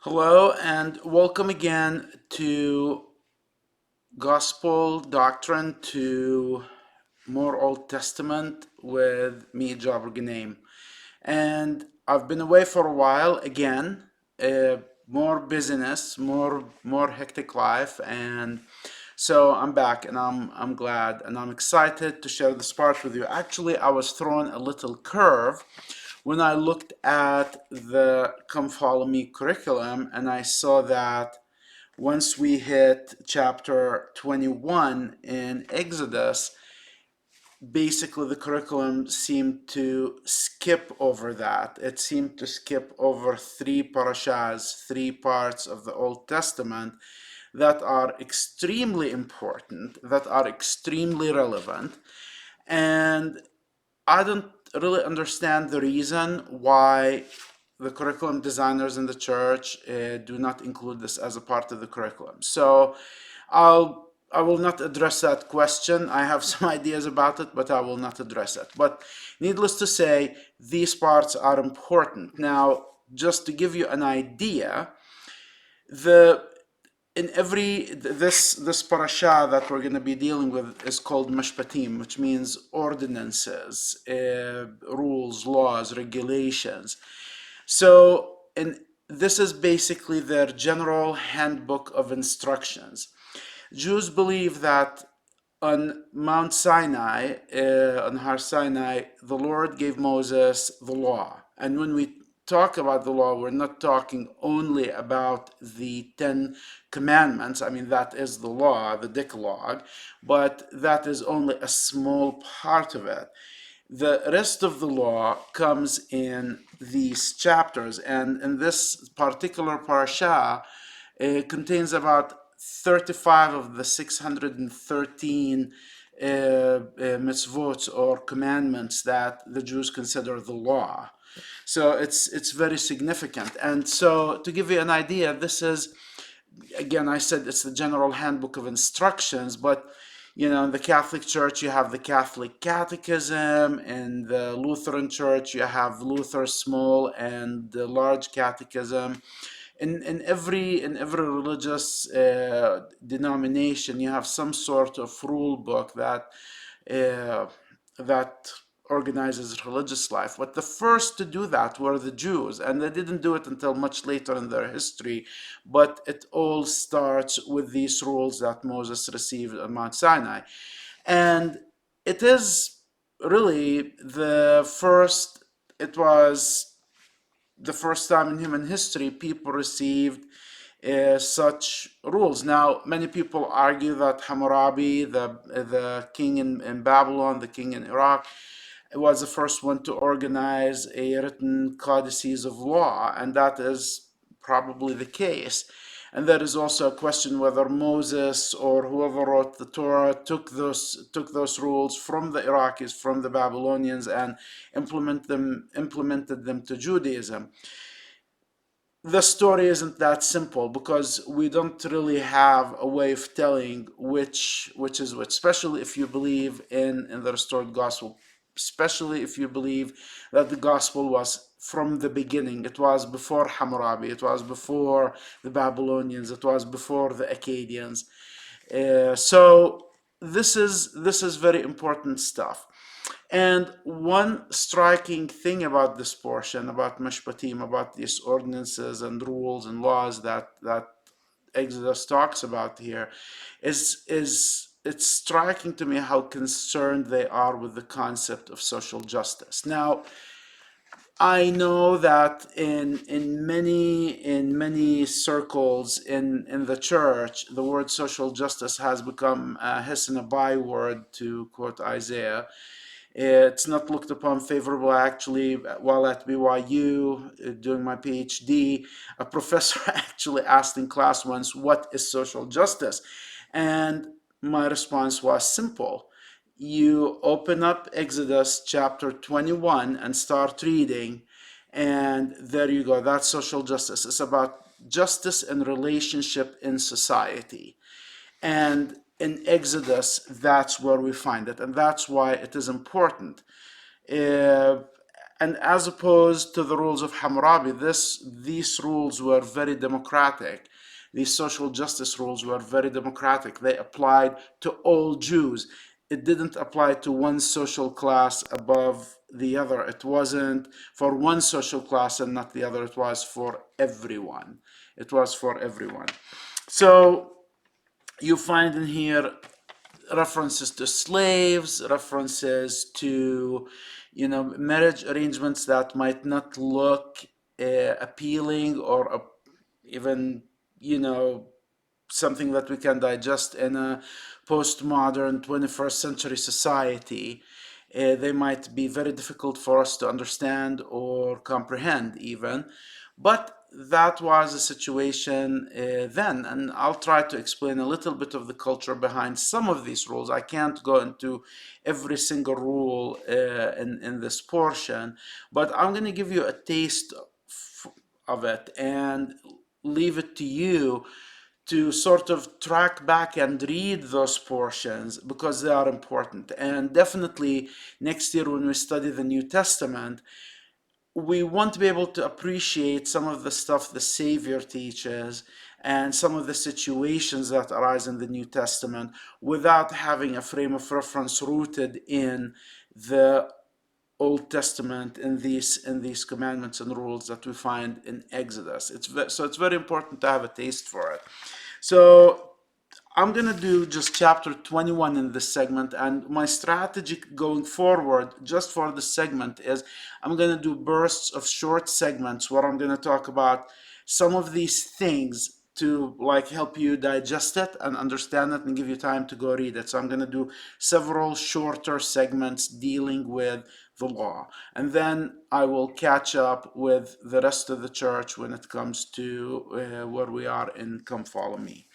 Hello and welcome again to Gospel Doctrine to More Old Testament with me, Jabr Ganem. And I've been away for a while again, uh, more business, more hectic life, and so I'm back and I'm glad and I'm excited to share this part with you. Actually, I was thrown a little curve when I looked at the Come Follow Me curriculum and I saw that once we hit chapter 21 in Exodus, basically the curriculum seemed to skip over that. It seemed to skip over three parashas, three parts of the Old Testament that are extremely important, that are extremely relevant. And I don't really understand the reason why the curriculum designers in the church do not include this as a part of the curriculum. So I will not address that question. I have some ideas about it, but I will not address it. But needless to say, these parts are important. Now, just to give you an idea, the in every this parasha that we're going to be dealing with is called Mashpatim, which means ordinances, rules, laws, regulations. So, and this is basically their general handbook of instructions. Jews believe that on Mount Sinai, on Har Sinai, the Lord gave Moses the law. And when we talk about the law, we're not talking only about the 10 commandments. I mean, that is the law, the Decalogue, but that is only a small part of it. The rest of the law comes in these chapters, and in this particular parasha, it contains about 35 of the 613 mitzvot or commandments that the Jews consider the law. So it's very significant. And so to give you an idea, this is, again, I said it's the general handbook of instructions, but in the Catholic Church, you have the Catholic Catechism. In the Lutheran Church, you have Luther's Small and the Large Catechism. In every religious denomination, you have some sort of rule book that organizes religious life. But the first to do that were the Jews, and they didn't do it until much later in their history. But it all starts with these rules that Moses received on Mount Sinai. And it is really it was the first time in human history people received such rules. Now, many people argue that Hammurabi, the king in Babylon, the king in Iraq, was the first one to organize a written codices of law, and that is probably the case. And there is also a question whether Moses or whoever wrote the Torah took those rules from the Iraqis, from the Babylonians, and implemented them to Judaism. The story isn't that simple because we don't really have a way of telling which is which, especially if you believe in the restored gospel, especially if you believe that the gospel was from the beginning. It was before Hammurabi, it was before the Babylonians, it was before the Akkadians. So this is very important stuff. And one striking thing about this portion, about Mashpatim, about these ordinances and rules and laws that Exodus talks about here, is it's striking to me how concerned they are with the concept of social justice. Now, I know that in many circles in the church, the word social justice has become a hiss and a byword, to quote Isaiah. It's not looked upon favorable. Actually, while at BYU doing my PhD, a professor actually asked in class once, "What is social justice?" And my response was simple. You open up Exodus chapter 21 and start reading, and there you go. That's social justice. It's about justice and relationship in society. And in Exodus, that's where we find it, and that's why it is important. Uh, And as opposed to the rules of Hammurabi, these rules were very democratic. These social justice rules were very democratic. They applied to all Jews. It didn't apply to one social class above the other. It wasn't for one social class and not the other. It was for everyone. It was for everyone. So you find in here references to slaves, references to, marriage arrangements that might not look appealing or even, something that we can digest in a postmodern 21st century society. They might be very difficult for us to understand or comprehend even, but that was a situation then, and I'll try to explain a little bit of the culture behind some of these rules. I can't go into every single rule in this portion, but I'm going to give you a taste of it and leave it to you to sort of track back and read those portions because they are important. And definitely next year when we study the New Testament, we want to be able to appreciate some of the stuff the Savior teaches and some of the situations that arise in the New Testament without having a frame of reference rooted in the Old Testament, in these commandments and rules that we find in Exodus. So it's very important to have a taste for it. So I'm going to do just chapter 21 in this segment, and my strategy going forward just for this segment is I'm going to do bursts of short segments where I'm going to talk about some of these things to like help you digest it and understand it and give you time to go read it. So I'm going to do several shorter segments dealing with the law, and then I will catch up with the rest of the church when it comes to where we are in Come Follow Me.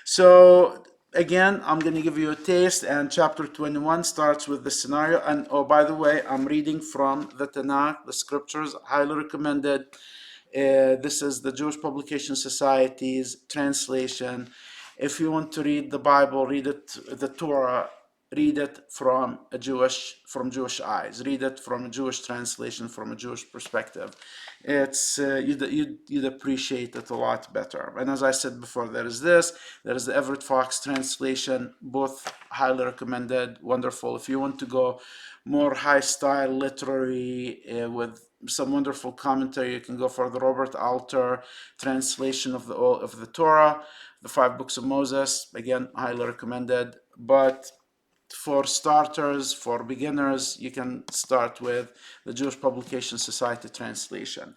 So again, I'm going to give you a taste, and chapter 21 starts with the scenario. And oh, by the way, I'm reading from the Tanakh, the scriptures, highly recommended. This is the Jewish Publication Society's translation. If you want to read the Bible, read it, the Torah, read it from Jewish eyes. Read it from a Jewish translation, from a Jewish perspective. It's you'd appreciate it a lot better. And as I said before, there is the Everett Fox translation, both highly recommended, wonderful. If you want to go more high style literary with some wonderful commentary, you can go for the Robert Alter translation of the Torah, the 5 books of Moses. Again, highly recommended. But for starters, for beginners, you can start with the Jewish Publication Society translation.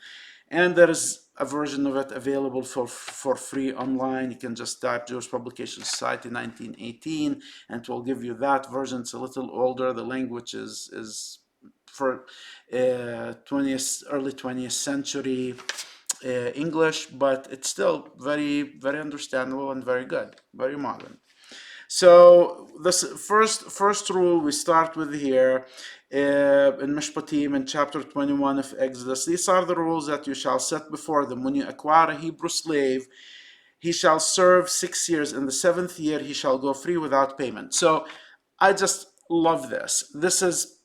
And there is a version of it available for free online. You can just type Jewish Publication Society 1918 and it will give you that version. It's a little older. The language is for early 20th century English, but it's still very, very understandable and very good, very modern. So this first rule we start with here in Mashpatim in chapter 21 of Exodus. These are the rules that you shall set before them. When you acquire a Hebrew slave, he shall serve 6 years. In the 7th year, he shall go free without payment. So I just love this. This is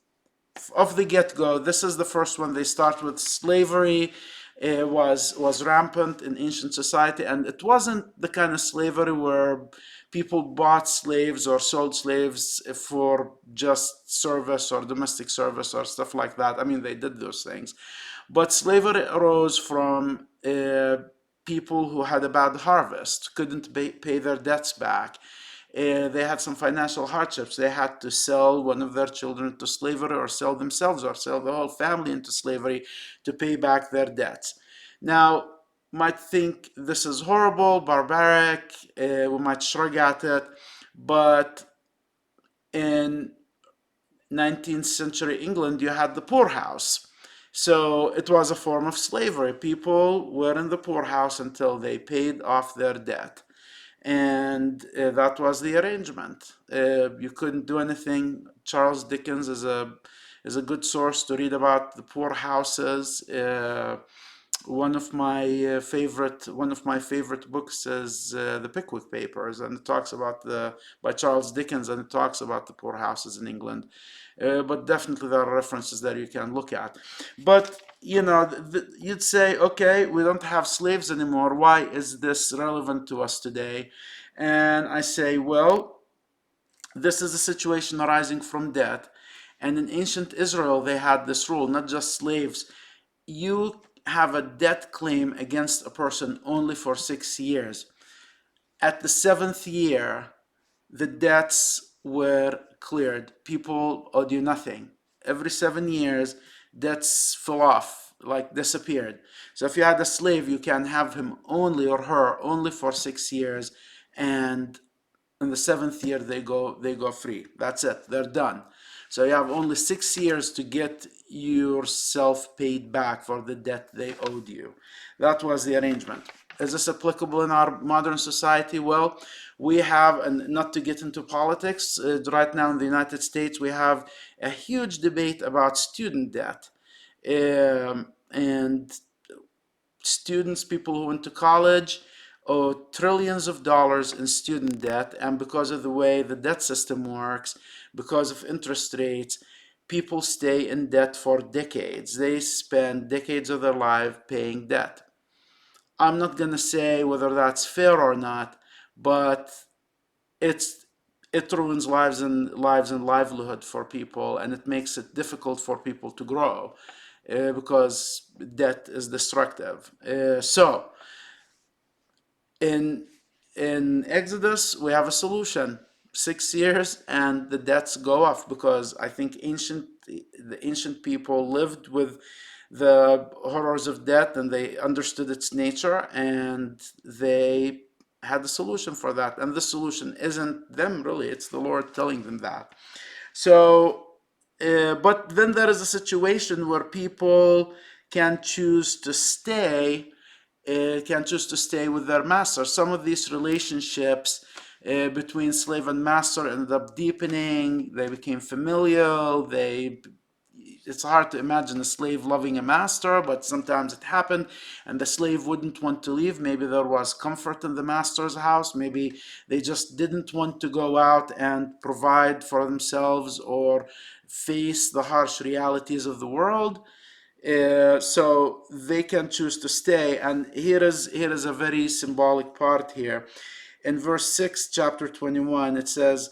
off the get-go. This is the first one. They start with slavery. Was rampant in ancient society, and it wasn't the kind of slavery where people bought slaves or sold slaves for just service or domestic service or stuff like that. I mean, they did those things, but slavery arose from people who had a bad harvest, couldn't pay their debts back. They had some financial hardships. They had to sell one of their children to slavery or sell themselves or sell the whole family into slavery to pay back their debts. Now, might think this is horrible, barbaric, we might shrug at it, but in 19th century England, you had the poorhouse. So it was a form of slavery. People were in the poorhouse until they paid off their debt. And that was the arrangement. You couldn't do anything. Charles Dickens is a good source to read about the poorhouses one of my favorite books is the Pickwick Papers, and it talks about the by Charles Dickens, and it talks about the poorhouses in England. But definitely there are references that you can look at. But you'd say, okay, we don't have slaves anymore. Why is this relevant to us today? And I say, well, this is a situation arising from debt. And in ancient Israel, they had this rule, not just slaves. You have a debt claim against a person only for 6 years. At the seventh year, the debts were cleared. People owed you nothing. Every 7 years, debts fell off, like disappeared. So if you had a slave, you can have him only or her only for 6 years, and in the seventh year they go free. That's it. They're done. So you have only 6 years to get yourself paid back for the debt they owed you. That was the arrangement. Is this applicable in our modern society? Well, we have, and not to get into politics, right now in the United States, we have a huge debate about student debt. And students, people who went to college, owe trillions of dollars in student debt, and because of the way the debt system works, because of interest rates, people stay in debt for decades. They spend decades of their life paying debt. I'm not going to say whether that's fair or not, but it's it ruins lives and livelihood for people, and it makes it difficult for people to grow because debt is destructive. So in Exodus, we have a solution. 6 years and the debts go off, because I think the ancient people lived with the horrors of debt, and they understood its nature, and they had a solution for that. And the solution isn't them, really, it's the Lord telling them that. So but then there is a situation where people can choose to stay with their master. Some of these relationships between slave and master ended up deepening. They became familial. It's hard to imagine a slave loving a master, but sometimes it happened, and the slave wouldn't want to leave. Maybe there was comfort in the master's house. Maybe they just didn't want to go out and provide for themselves or face the harsh realities of the world. So they can choose to stay. And here is a very symbolic part here. In verse 6, chapter 21, it says,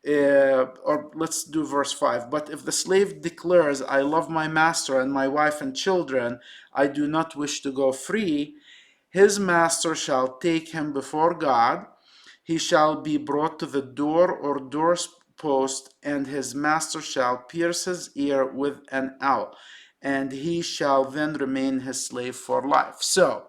or let's do verse 5. But if the slave declares, I love my master and my wife and children, I do not wish to go free, his master shall take him before God. He shall be brought to the door or doorpost, and his master shall pierce his ear with an awl, and he shall then remain his slave for life. So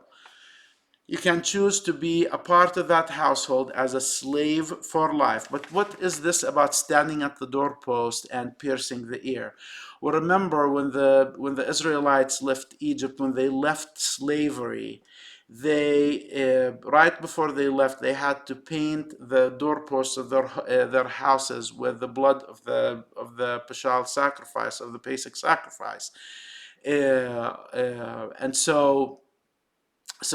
you can choose to be a part of that household as a slave for life. But what is this about standing at the doorpost and piercing the ear? Well, remember when the Israelites left Egypt, when they left slavery, they right before they left, they had to paint the doorposts of their houses with the blood of the Peshal sacrifice, of the Pesach sacrifice, and so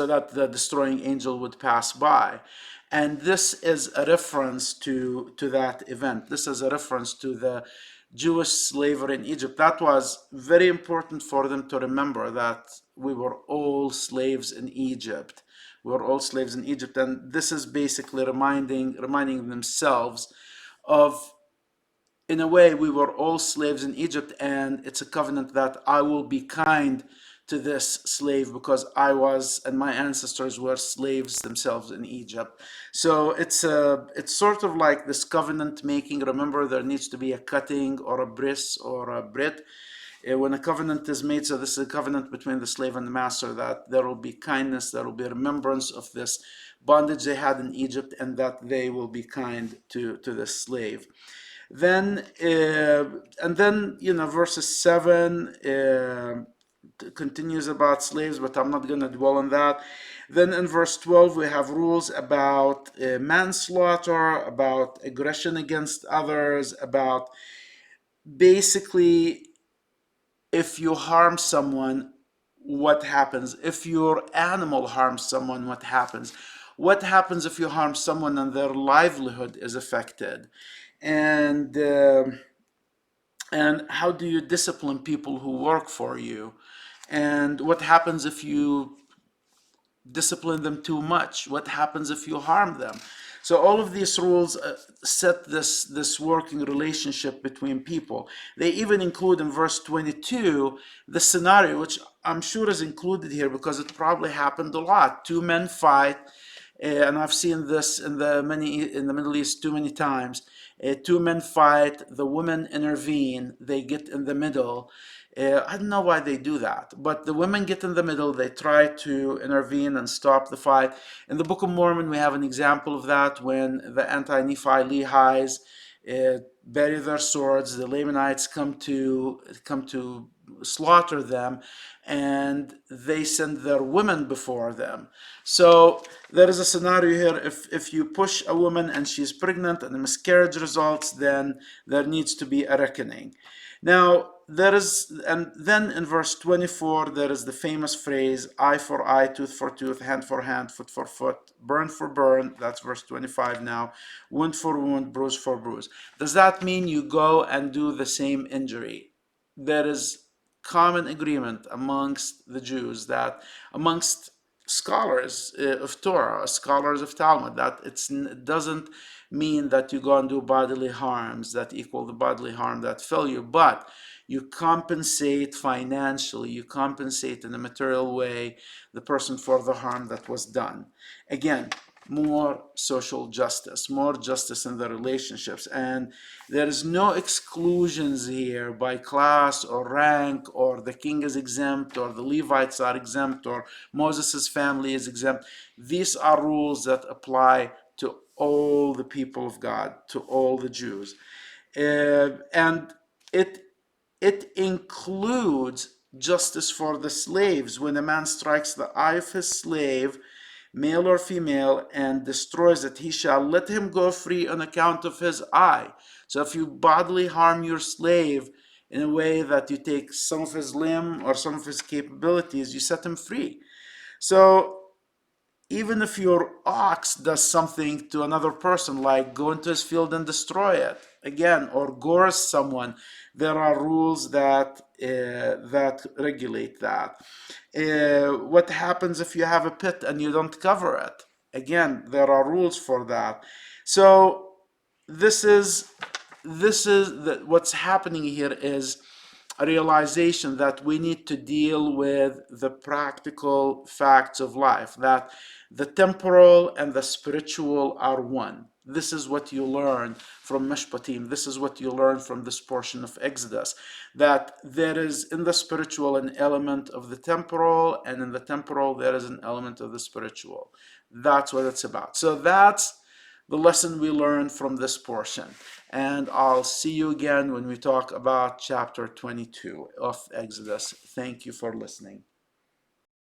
that the destroying angel would pass by. And this is a reference to that event. This is a reference to the Jewish slavery in Egypt. That was very important for them to remember, that we were all slaves in Egypt. We were all slaves in Egypt. And this is basically reminding themselves of, in a way, we were all slaves in Egypt, and it's a covenant that I will be kind to this slave because I was and my ancestors were slaves themselves in Egypt. So it's sort of like this covenant making. Remember, there needs to be a cutting or a bris or a brit when a covenant is made. So this is a covenant between the slave and the master, that there will be kindness, there will be remembrance of this bondage they had in Egypt, and that they will be kind to the slave. Then and then verses 7 continues about slaves, but I'm not going to dwell on that. Then in verse 12 we have rules about manslaughter, about aggression against others, about basically, if you harm someone, what happens if your animal harms someone? What happens if you harm someone and their livelihood is affected? And and how do you discipline people who work for you? And what happens if you discipline them too much? What happens if you harm them? So all of these rules set this working relationship between people. They even include in verse 22 the scenario, which I'm sure is included here because it probably happened a lot. Two men fight, and I've seen this in the Middle East too many times. Two men fight, the women intervene, they get in the middle. I don't know why they do that, but the women get in the middle, they try to intervene and stop the fight. In the Book of Mormon, we have an example of that when the anti-Nephi Lehis bury their swords, the Lamanites come to slaughter them, and they send their women before them. So there is a scenario here. If you push a woman and she's pregnant and a miscarriage results, then there needs to be a reckoning. Now, and then in verse 24, there is the famous phrase, eye for eye, tooth for tooth, hand for hand, foot for foot, burn for burn. That's verse 25 now. Wound for wound, bruise for bruise. Does that mean you go and do the same injury? There is common agreement amongst the Jews, that amongst scholars of Torah, scholars of Talmud, that it doesn't mean that you go and do bodily harms that equal the bodily harm that fell you, but you compensate financially, you compensate in a material way the person for the harm that was done. Again, more social justice, more justice in the relationships. And there is no exclusions here by class or rank, or the king is exempt, or the Levites are exempt, or Moses' family is exempt. These are rules that apply to all the people of God, to all the Jews. And it includes justice for the slaves. When a man strikes the eye of his slave, male or female, and destroys it, he shall let him go free on account of his eye. So if you bodily harm your slave in a way that you take some of his limb or some of his capabilities, you set him free. So even if your ox does something to another person, like go into his field and destroy it, again, or gores someone, there are rules that regulate that. What happens if you have a pit and you don't cover it? Again, there are rules for that. So this is what's happening here is a realization that we need to deal with the practical facts of life, that the temporal and the spiritual are one. This is what you learn from Mashpatim. This is what you learn from this portion of Exodus, that there is in the spiritual an element of the temporal, and in the temporal there is an element of the spiritual. That's what it's about. So that's the lesson we learned from this portion. And I'll see you again when we talk about chapter 22 of Exodus. Thank you for listening.